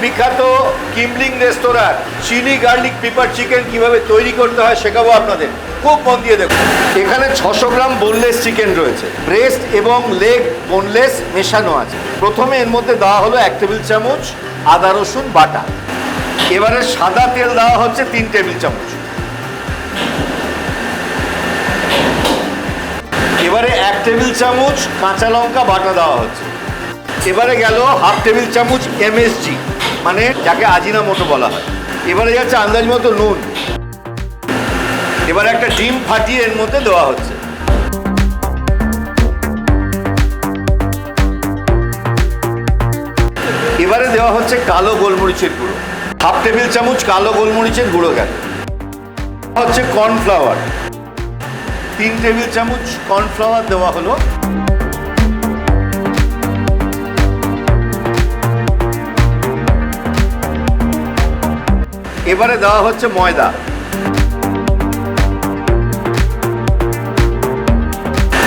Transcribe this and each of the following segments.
বিখ্যাত কিমলিং রেস্তোরাঁর chilli garlic pepper chicken কিভাবে তৈরি করতে হয় শেখাবো আপনাদের। খুব মন দিয়ে দেখুন। এখানে 600 গ্রাম বোনলেস চিকেন রয়েছে, ব্রেস্ট এবং লেগ বোনলেস মেশানো আছে। প্রথমে এর মধ্যে দেওয়া হলো 1 টেবিল চামচ আদা রসুন বাটা। এবারে সাদা তেল দেওয়া হচ্ছে 3 টেবিল চামচ। এবারে 1 টেবিল চামচ কাঁচা লঙ্কা বাটা দেওয়া হচ্ছে। এবারে গেল হাফ টেবিল চামচ এমএসজি, মানে যাকে আজিনামোটো বলা হয়। এবারে যাচ্ছে আন্দাজ মতো নুন। এবারে একটা ডিম ফাটিয়ে এর মধ্যে দেওয়া হচ্ছে। এবারে দেওয়া হচ্ছে কালো গোলমরিচের গুঁড়ো, হাফ টেবিল চামচ কালো গোলমরিচের গুঁড়ো গেল। হচ্ছে কর্নফ্লাওয়ার, 3 টেবিল চামচ কর্নফ্লাওয়ার দেওয়া হলো। এবারে দেওয়া হচ্ছে ময়দা,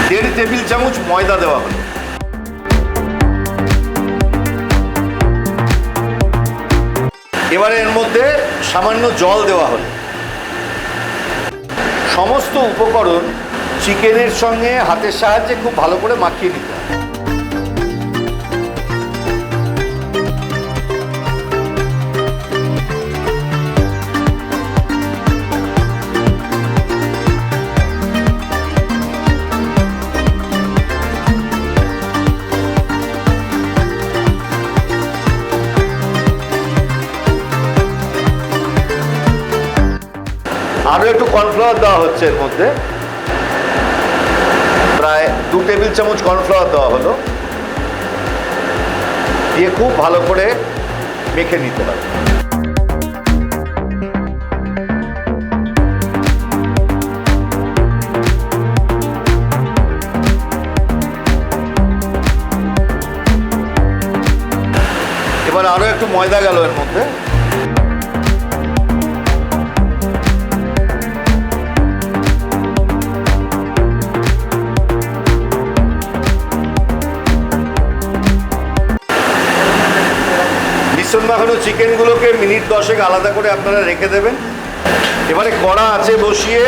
1.5 টেবিল চামচ ময়দা দেওয়া হলো। এবারে এর মধ্যে সামান্য জল দেওয়া হলো। সমস্ত উপকরণ চিকেনের সঙ্গে হাতের সাহায্যে খুব ভালো করে মাখিয়ে নিতে হবে। আরও একটু কর্নফ্লাওয়ার দেওয়া হচ্ছে এর মধ্যে, প্রায় 2 টেবিল চামচ কর্নফ্লাওয়ার দেওয়া হলো। দিয়ে খুব ভালো করে মেখে নিতে হবে। এবার আরও একটু ময়দা গেল এর মধ্যে। মিশ্রণ মাখানো চিকেনগুলোকে মিনিট 10 আলাদা করে আপনারা রেখে দেবেন। এবারে কড়া আছে বসিয়ে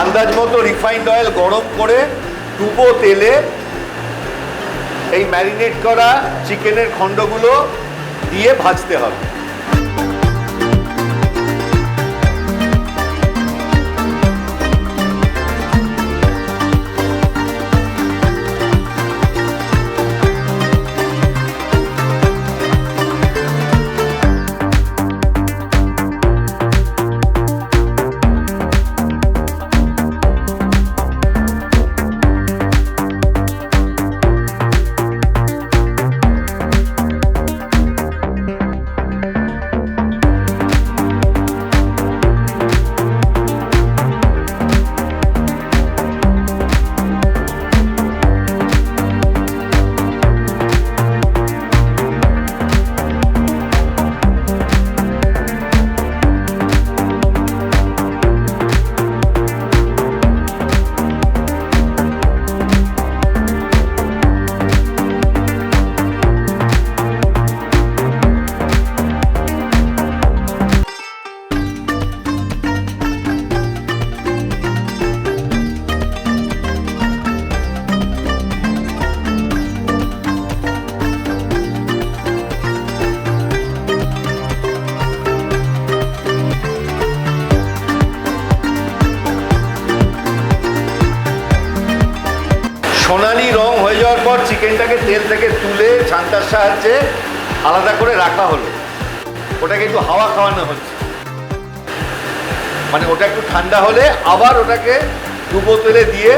আন্দাজ মতো রিফাইন্ড অয়েল গরম করে ডুবো তেলে এই ম্যারিনেট করা চিকেনের খণ্ডগুলো দিয়ে ভাজতে হবে। সোনালি রং হয়ে যাওয়ার পর চিকেনটাকে তেল থেকে তুলে ছান্তার সাহায্যে আলাদা করে রাখা হলো। ওটাকে একটু হাওয়া খাওয়ানো হচ্ছে, মানে ওটা একটু ঠান্ডা হলে আবার ওটাকে ডুবো তেলে দিয়ে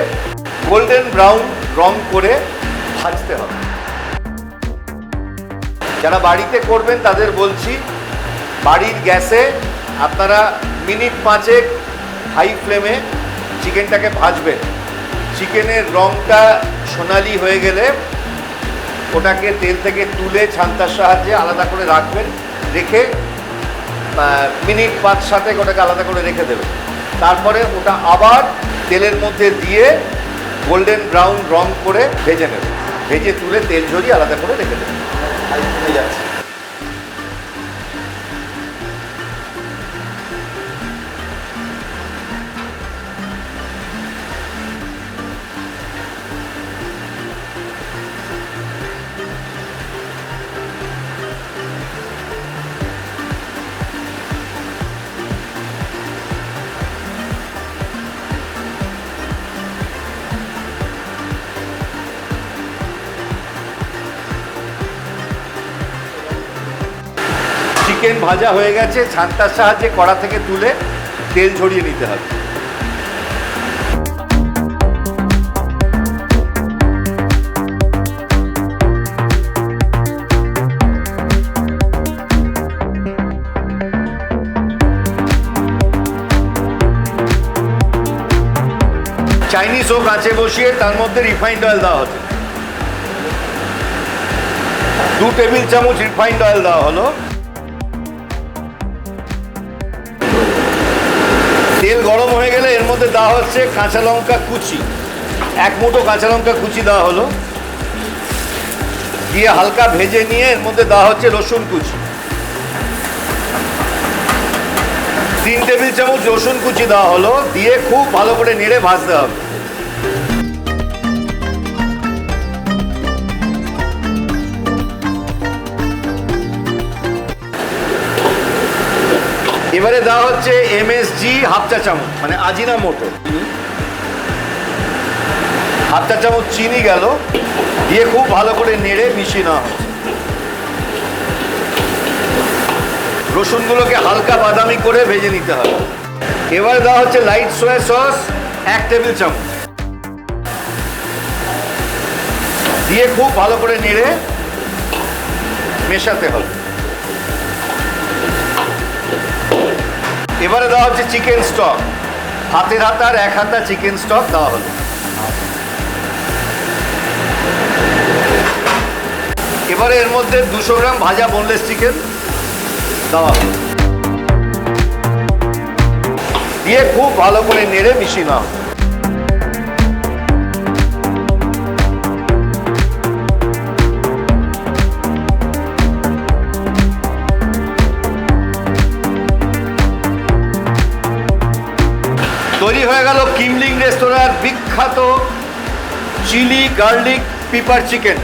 গোল্ডেন ব্রাউন রং করে ভাজতে হবে। যারা বাড়িতে করবেন তাদের বলছি, বাড়ির গ্যাসে আপনারা মিনিট 5 হাই ফ্লেমে চিকেনটাকে ভাজবেন। চিকেনের রংটা সোনালি হয়ে গেলে ওটাকে তেল থেকে তুলে ছান্তার সাহায্যে আলাদা করে রাখবেন। রেখে মিনিট 5-7 ওটাকে আলাদা করে রেখে দেবেন। তারপরে ওটা আবার তেলের মধ্যে দিয়ে গোল্ডেন ব্রাউন রং করে ভেজে নেবেন। ভেজে তুলে তেল ঝরিয়ে আলাদা করে রেখে দেবেন। যাচ্ছে চিকেন ভাজা হয়ে গেছে, ছান্তার সাহায্যে কড়া থেকে তুলে তেল ঝরিয়ে নিতে হবে। চাইনিজ হোক আঁচে বসিয়ে তার মধ্যে রিফাইন্ড অয়েল দেওয়া হচ্ছে, 2 টেবিল চামচ রিফাইন্ড অয়েল দেওয়া হলো। তেল গরম হয়ে গেলে এর মধ্যে দেওয়া হচ্ছে কাঁচা লঙ্কা কুচি, 1 মুঠো কাঁচা লঙ্কা কুচি দেওয়া হলো, দিয়ে হালকা ভেজে নিয়ে এর মধ্যে দেওয়া হচ্ছে রসুন কুচি, 3 টেবিল চামচ রসুন কুচি দেওয়া হলো, দিয়ে খুব ভালো করে নেড়ে ভাজতে হবে। এবারে দেওয়া হচ্ছে এমএসজি হাফ চা চামচ, মানে আজিনামোটো, হাফ চা চামচ চিনি গেল, দিয়ে খুব ভালো করে নেড়ে মিশিয়ে নেওয়া হচ্ছে। রসুনগুলোকে হালকা বাদামি করে ভেজে নিতে হবে। এবারে দেওয়া হচ্ছে লাইট সয়া সস 1 টেবিল চামচ, দিয়ে খুব ভালো করে নেড়ে মেশাতে হবে। এবারে দেওয়া হচ্ছে চিকেন স্টক, হাতের হাতার 1 হাতা চিকেন স্টক দেওয়া হলো। এবারে এর মধ্যে 200 গ্রাম ভাজা বোনলেস চিকেন দেওয়া হলো, দিয়ে খুব ভালো করে নেড়ে মিশিয়ে নেওয়া হলো। তৈরি হয়ে গেল কিমলিং রেস্তোরাঁর বিখ্যাত চিলি গার্লিক পিপার চিকেন।